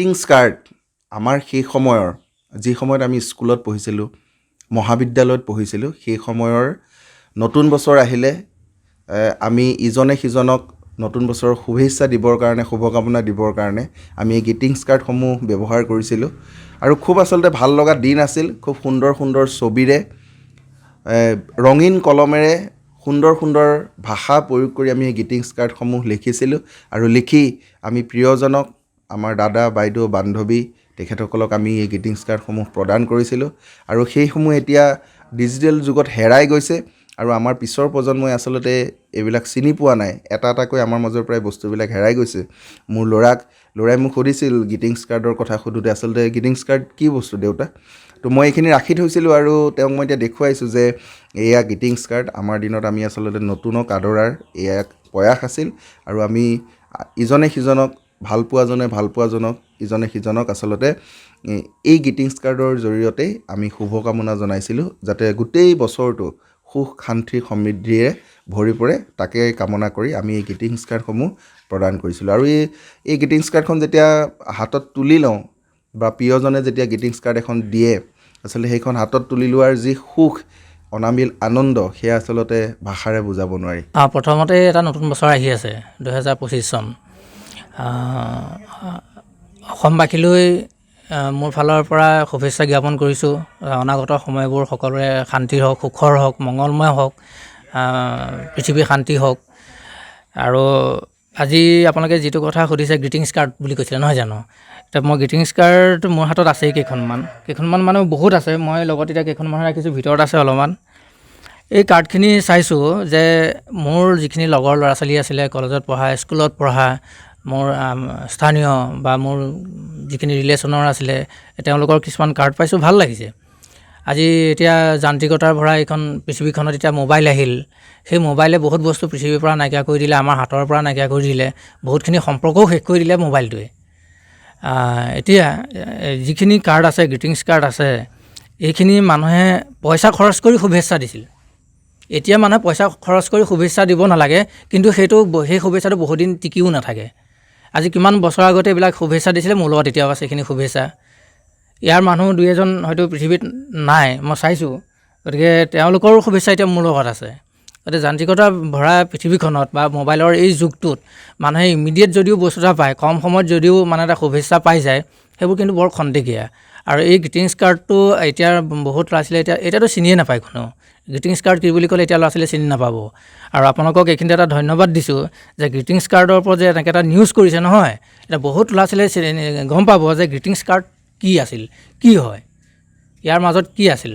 greetings card আমাৰ সেই সময়ৰ যি সময়ত আমি স্কুলত পঢ়িছিলোঁ মহাবিদ্যালয়ত পঢ়িছিলোঁ সেই সময়ৰ নতুন বছৰ আহিলে আমি ইজনে সিজনক নতুন বছৰৰ শুভেচ্ছা দিবৰ কাৰণে শুভকামনা দিবৰ কাৰণে আমি এই গ্ৰিটিংছ কাৰ্ডসমূহ ব্যৱহাৰ কৰিছিলোঁ আৰু খুব আচলতে ভাল লগা দিন আছিল খুব সুন্দৰ সুন্দৰ ছবিৰে ৰঙীন কলমেৰে সুন্দৰ সুন্দৰ ভাষা প্ৰয়োগ কৰি আমি এই গ্ৰিটিংছ কাৰ্ডসমূহ লিখিছিলোঁ আৰু লিখি আমি প্ৰিয়জনক আমাৰ দাদা বাইদেউ বান্ধৱী তেখেতসকলক আমি এই গ্ৰিটিংছ কাৰ্ডসমূহ প্ৰদান কৰিছিলোঁ আৰু সেইসমূহ এতিয়া ডিজিটেল যুগত হেৰাই গৈছে আৰু আমাৰ পিছৰ প্ৰজন্মই আচলতে এইবিলাক চিনি পোৱা নাই এটা এটাকৈ আমাৰ মাজৰ পৰাই বস্তুবিলাক হেৰাই গৈছে মোৰ ল'ৰাই মোক সুধিছিল গ্ৰিটিংছ কাৰ্ডৰ কথা সোধোতে আচলতে গ্ৰিটিংছ কাৰ্ড কি বস্তু দেউতা তো মই এইখিনি ৰাখি থৈছিলোঁ আৰু তেওঁক মই এতিয়া দেখুৱাইছোঁ যে এয়া গ্ৰিটিংছ কাৰ্ড আমাৰ দিনত আমি আচলতে নতুনক আদৰাৰ এয়া এক প্ৰয়াস আছিল আৰু আমি ইজনে সিজনক ভালপোৱাজনক ইজনে সিজনক আচলতে এই গ্ৰিটিংছ কাৰ্ডৰ জৰিয়তেই আমি শুভকামনা জনাইছিলোঁ যাতে গোটেই বছৰটো সুখ শান্তি সমৃদ্ধিৰে ভৰি পৰে তাকে কামনা কৰি আমি এই গ্ৰিটিংছ কাৰ্ডসমূহ প্ৰদান কৰিছিলোঁ আৰু এই গ্ৰিটিংছ কাৰ্ডখন যেতিয়া হাতত তুলি লওঁ বা প্ৰিয়জনে যেতিয়া গ্ৰিটিংছ কাৰ্ড এখন দিয়ে আচলতে সেইখন হাতত তুলি লোৱাৰ যি সুখ অনামিল আনন্দ সেয়া আচলতে ভাষাৰে বুজাব নোৱাৰি প্ৰথমতে এটা নতুন বছৰ আহি আছে 2025 চন অসমবাসীলৈ মোৰ ফালৰ পৰা শুভেচ্ছা জ্ঞাপন কৰিছোঁ অনাগত সময়বোৰ সকলোৰে শান্তিৰ হওক সুখৰ হওক মংগলময় হওক পৃথিৱীৰ শান্তি হওক আৰু আজি আপোনালোকে যিটো কথা সুধিছে গ্ৰিটিংছ কাৰ্ড বুলি কৈছিলে নহয় জানো এতিয়া মই গ্ৰিটিংছ কাৰ্ড মোৰ হাতত আছেই কেইখনমান মানে বহুত আছে মই লগত এতিয়া কেইখনমান ৰাখিছোঁ ভিতৰত আছে অলপমান এই কাৰ্ডখিনি চাইছোঁ যে মোৰ যিখিনি লগৰ ল'ৰা ছোৱালী আছিলে কলেজত পঢ়া স্কুলত পঢ়া মোৰ স্থানীয় বা মোৰ যিখিনি ৰিলেশ্যনৰ আছিলে তেওঁলোকৰ কিছুমান কাৰ্ড পাইছোঁ ভাল লাগিছে আজি এতিয়া যান্ত্ৰিকতাৰ ভৰা এইখন পৃথিৱীখনত এতিয়া মোবাইল আহিল সেই মোবাইলে বহুত বস্তু পৃথিৱীৰ পৰা নাইকিয়া কৰি দিলে আমাৰ হাতৰ পৰা নাইকিয়া কৰি দিলে বহুতখিনি সম্পৰ্কও শেষ কৰি দিলে মোবাইলটোৱে এতিয়া যিখিনি কাৰ্ড আছে গ্ৰিটিংছ কাৰ্ড আছে এইখিনি মানুহে পইচা খৰচ কৰি শুভেচ্ছা দিছিল এতিয়া মানুহে পইচা খৰচ কৰি শুভেচ্ছা দিব নালাগে কিন্তু সেই শুভেচ্ছাটো বহুদিন টিকিও নাথাকে আজি কিমান বছৰ আগতে এইবিলাক শুভেচ্ছা দিছিলে মোৰ লগত এতিয়াও আছে এইখিনি শুভেচ্ছা ইয়াৰ মানুহ দুই এজন হয়তো পৃথিৱীত নাই মই চাইছোঁ গতিকে তেওঁলোকৰ শুভেচ্ছা এতিয়া মোৰ লগত আছে গতিকে যান্ত্ৰিকতা ভৰা পৃথিৱীখনত বা মোবাইলৰ এই যুগটোত মানুহে ইমিডিয়েট যদিও বস্তু এটা পায় কম সময়ত যদিও মানে এটা শুভেচ্ছা পাই যায় সেইবোৰ কিন্তু বৰ খন্তেকীয়া আৰু এই গ্ৰিটিংছ কাৰ্ডটো এতিয়া বহুত ল'ৰা ছোৱালীয়ে এতিয়াতো চিনিয়ে নাপায় কোনো গ্ৰিটিংছ কাৰ্ড কি বুলি ক'লে এতিয়া ল'ৰা ছোৱালীয়ে চিনি নাপাব আৰু আপোনালোকক এইখিনিতে এটা ধন্যবাদ দিছোঁ যে গ্ৰিটিংছ কাৰ্ডৰ ওপৰত যে এনেকৈ এটা নিউজ কৰিছে নহয় এতিয়া বহুত ল'ৰা ছোৱালীয়ে গম পাব যে গ্ৰিটিংছ কাৰ্ড কি আছিল কি হয় ইয়াৰ মাজত কি আছিল